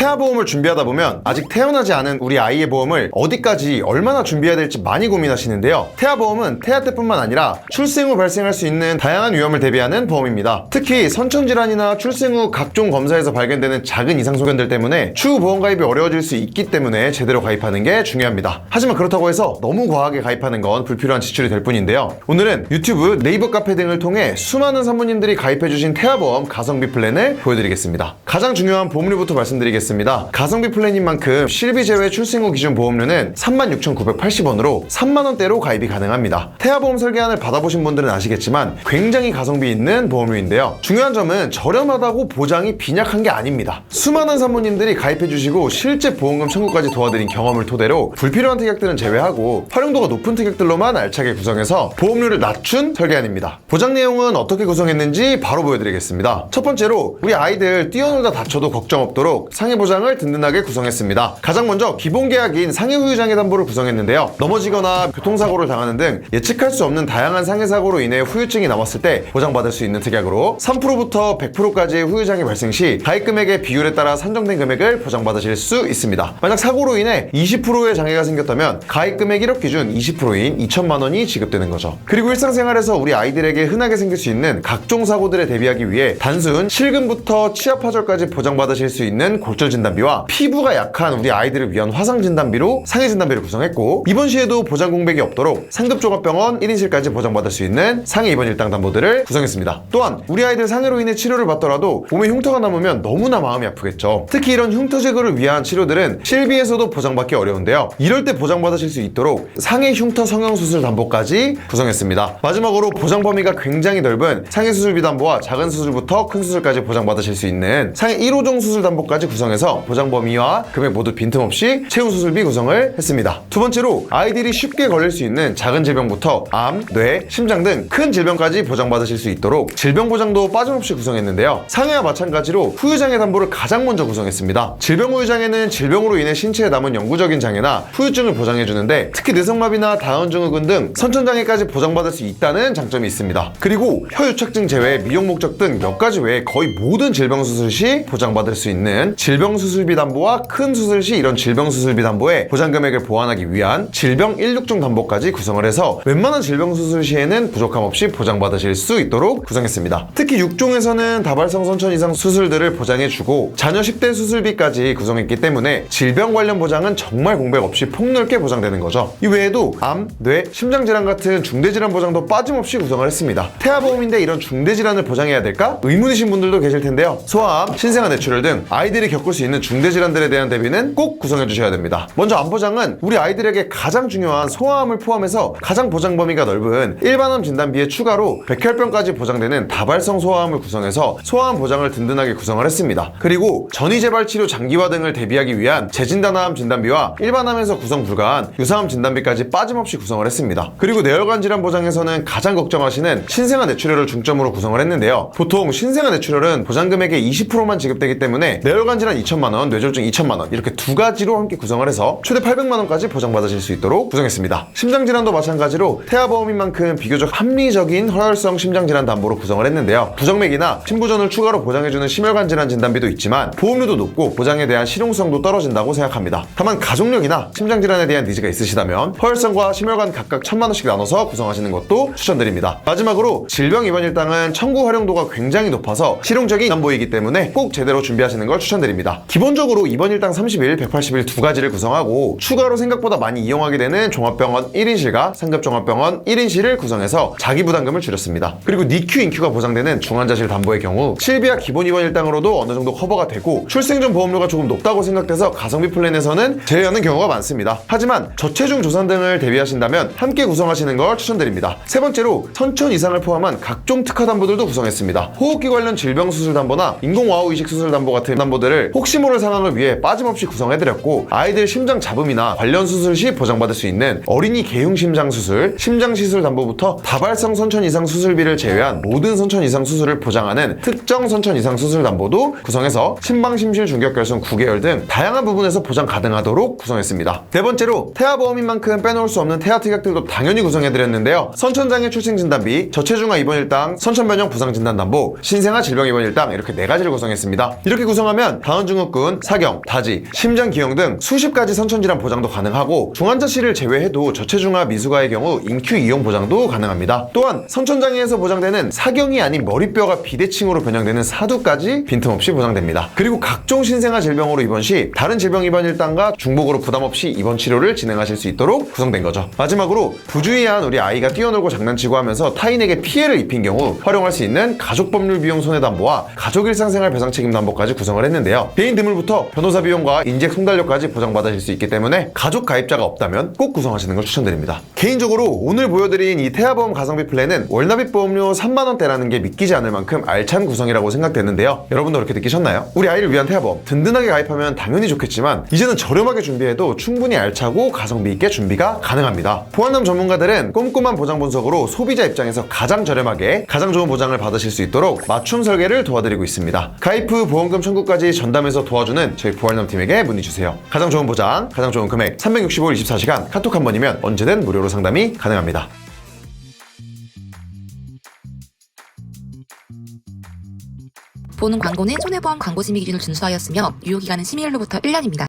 태아보험을 준비하다 보면 아직 태어나지 않은 우리 아이의 보험을 어디까지 얼마나 준비해야 될지 많이 고민하시는데요. 태아보험은 태아 때뿐만 아니라 출생 후 발생할 수 있는 다양한 위험을 대비하는 보험입니다. 특히 선천질환이나 출생 후 각종 검사에서 발견되는 작은 이상 소견들 때문에 추후 보험 가입이 어려워질 수 있기 때문에 제대로 가입하는 게 중요합니다. 하지만 그렇다고 해서 너무 과하게 가입하는 건 불필요한 지출이 될 뿐인데요. 오늘은 유튜브, 네이버 카페 등을 통해 수많은 산모님들이 가입해주신 태아보험 가성비 플랜을 보여드리겠습니다. 가장 중요한 보험료부터 말씀드리겠습니다. 가성비 플랜인 만큼 실비 제외 출생 후 기준 보험료는 36,980원으로 3만원대로 가입이 가능합니다. 태아보험 설계안을 받아보신 분들은 아시겠지만 굉장히 가성비 있는 보험료인데요. 중요한 점은 저렴하다고 보장이 빈약한 게 아닙니다. 수많은 산모님들이 가입해주시고 실제 보험금 청구까지 도와드린 경험을 토대로 불필요한 특약들은 제외하고 활용도가 높은 특약들로만 알차게 구성해서 보험료를 낮춘 설계안입니다. 보장 내용은 어떻게 구성했는지 바로 보여드리겠습니다. 첫 번째로 우리 아이들 뛰어놀다 다쳐도 걱정 없도록 상해 보장을 든든하게 구성했습니다. 가장 먼저 기본 계약인 상해 후유장애 담보를 구성했는데요. 넘어지거나 교통사고를 당하는 등 예측할 수 없는 다양한 상해 사고로 인해 후유증이 남았을 때 보장받을 수 있는 특약으로 3%부터 100%까지의 후유장애 발생 시 가입 금액의 비율에 따라 산정된 금액을 보장받으실 수 있습니다. 만약 사고로 인해 20%의 장애가 생겼다면 가입 금액 1억 기준 20%인 2천만 원이 지급되는 거죠. 그리고 일상생활에서 우리 아이들에게 흔하게 생길 수 있는 각종 사고들에 대비하기 위해 단순 실금부터 치아파절까지 보장받으실 수 있는 골절 진단비와 피부가 약한 우리 아이들을 위한 화상 진단비로 상해 진단비를 구성했고, 입원 시에도 보장 공백이 없도록 상급 종합병원 1인실까지 보장받을 수 있는 상해 입원 일당 담보들을 구성했습니다. 또한 우리 아이들 상해로 인해 치료를 받더라도 몸에 흉터가 남으면 너무나 마음이 아프겠죠. 특히 이런 흉터 제거를 위한 치료들은 실비에서도 보장받기 어려운데요. 이럴 때 보장받으실 수 있도록 상해 흉터 성형수술 담보까지 구성했습니다. 마지막으로 보장 범위가 굉장히 넓은 상해 수술비 담보와 작은 수술부터 큰 수술까지 보장받으실 수 있는 상해 1호종 수술 담보까지 구성해서 보장 범위와 금액 모두 빈틈없이 채운 수술비 구성을 했습니다. 두 번째로 아이들이 쉽게 걸릴 수 있는 작은 질병부터 암, 뇌, 심장 등 큰 질병까지 보장받으실 수 있도록 질병 보장도 빠짐없이 구성했는데요. 상해와 마찬가지로 후유장애 담보를 가장 먼저 구성했습니다. 질병 후유장애는 질병으로 인해 신체에 남은 영구적인 장애나 후유증을 보장해주는데, 특히 뇌성마비나 다운증후군 등 선천장애까지 보장받을 수 있다는 장점이 있습니다. 그리고 혀유착증 제외, 미용 목적 등 몇 가지 외에 거의 모든 질병 수술 시 보장받을 수 있는 질병 수술비 담보와 큰 수술 시 이런 질병 수술비 담보에 보장 금액을 보완하기 위한 질병 16종 담보까지 구성을 해서 웬만한 질병 수술 시에는 부족함 없이 보장받으실 수 있도록 구성했습니다. 특히 6종에서는 다발성 선천 이상 수술들을 보장해주고 자녀 10대 수술비까지 구성했기 때문에 질병 관련 보장은 정말 공백 없이 폭넓게 보장되는 거죠. 이 외에도 암, 뇌, 심장질환 같은 중대질환 보장도 빠짐없이 구성을 했습니다. 태아보험인데 이런 중대질환을 보장해야 될까? 의문이신 분들도 계실 텐데요. 소아암, 신생아 뇌출혈 등 아이들이 겪을 수 있는 중대질환들에 대한 대비는 꼭 구성해 주셔야 됩니다. 먼저 암 보장은 우리 아이들에게 가장 중요한 소아암을 포함해서 가장 보장 범위가 넓은 일반암 진단비에 추가로 백혈병까지 보장되는 다발성 소아암을 구성해서 소아암 보장을 든든하게 구성을 했습니다. 그리고 전이재발 치료 장기화 등을 대비하기 위한 재진단암 진단비와 일반암에서 구성 불가한 유사암 진단비까지 빠짐없이 구성을 했습니다. 그리고 뇌혈관 질환 보장에서는 가장 걱정하시는 신생아 뇌출혈을 중점으로 구성을 했는데요. 보통 신생아 뇌출혈은 보장 금액의 20%만 지급되기 때문에 뇌혈관 질환 2천만 원, 뇌졸중 2천만 원 이렇게 두 가지로 함께 구성을 해서 최대 800만 원까지 보장받으실 수 있도록 구성했습니다. 심장질환도 마찬가지로 태아보험인 만큼 비교적 합리적인 허혈성 심장질환 담보로 구성을 했는데요. 부정맥이나 심부전을 추가로 보장해주는 심혈관 질환 진단비도 있지만 보험료도 높고 보장에 대한 실용성도 떨어진다고 생각합니다. 다만 가족력이나 심장질환에 대한 니즈가 있으시다면 허혈성과 심혈관 각각 1,000만 원씩 나눠서 구성하시는 것도 추천드립니다. 마지막으로 질병 입원 일당은 청구 활용도가 굉장히 높아서 실용적인 담보이기 때문에 꼭 제대로 준비하시는 걸 추천드립니다. 기본적으로 입원 일당 30일, 180일 두 가지를 구성하고 추가로 생각보다 많이 이용하게 되는 종합병원 1인실과 상급 종합병원 1인실을 구성해서 자기 부담금을 줄였습니다. 그리고 니큐, 인큐가 보장되는 중환자실 담보의 경우 실비와 기본 입원 일당으로도 어느 정도 커버가 되고 출생 전 보험료가 조금 높다고 생각돼서 가성비 플랜에서는 제외하는 경우가 많습니다. 하지만 저체중 조산 등을 대비하신다면 함께 구성하시는 걸 추천드립니다. 세 번째로 선천 이상을 포함한 각종 특화 담보들도 구성했습니다. 호흡기 관련 질병 수술 담보나 인공와우 이식 수술 담보 같은 담보들을 혹시 모를 상황을 위해 빠짐없이 구성해드렸고, 아이들 심장 잡음이나 관련 수술 시 보장받을 수 있는 어린이 개흉 심장 수술, 심장 시술 담보부터 다발성 선천 이상 수술비를 제외한 모든 선천 이상 수술을 보장하는 특정 선천 이상 수술 담보도 구성해서 심방 심실 중격결손 9개월 등 다양한 부분에서 보장 가능하도록 구성했습니다. 네 번째로 태아보험인 만큼 빼놓을 수 없는 태아 특약들도 당연히 구성해드렸는데요. 선천장애 출생 진단비, 저체중아 입원 일당, 선천변형 부상 진단 담보, 신생아 질병 입원 일당 이렇게 4가지를 구성했습니다. 이렇게 구성하면 다운증 중후군, 사경, 다지, 심장 기형 등 수십 가지 선천질환 보장도 가능하고 중환자실을 제외해도 저체중아 미숙아의 경우 인큐 이용 보장도 가능합니다. 또한 선천장애에서 보장되는 사경이 아닌 머리뼈가 비대칭으로 변형되는 사두까지 빈틈없이 보장됩니다. 그리고 각종 신생아 질병으로 입원 시 다른 질병 입원 일당과 중복으로 부담 없이 입원 치료를 진행하실 수 있도록 구성된 거죠. 마지막으로 부주의한 우리 아이가 뛰어놀고 장난치고 하면서 타인에게 피해를 입힌 경우 활용할 수 있는 가족법률 비용 손해담보와 가족 일상생활 배상 책임담보까지 구성을 했는데요. 개인 드물부터 변호사 비용과 인직 송달료까지 보장받으실 수 있기 때문에 가족 가입자가 없다면 꼭 구성하시는 걸 추천드립니다. 개인적으로 오늘 보여드린 이 태아보험 가성비 플랜은 월납입 보험료 3만원대라는 게 믿기지 않을 만큼 알찬 구성이라고 생각되는데요. 여러분도 그렇게 느끼셨나요? 우리 아이를 위한 태아보험 든든하게 가입하면 당연히 좋겠지만 이제는 저렴하게 준비해도 충분히 알차고 가성비 있게 준비가 가능합니다. 보안남 전문가들은 꼼꼼한 보장 분석으로 소비자 입장에서 가장 저렴하게 가장 좋은 보장을 받으실 수 있도록 맞춤 설계를 도와드리고 있습니다. 가입 후 보험금 청구까지 전담해서 도와주는 저희 보안남 팀에게 문의주세요. 가장 좋은 보장, 가장 좋은 금액 365일 24시간 카톡 한 번이면 언제든 무료로 상담이 가능합니다. 보는 광고는 손해보험 광고 심의 기준을 준수하였으며 유효기간은 심의일로부터 1년입니다.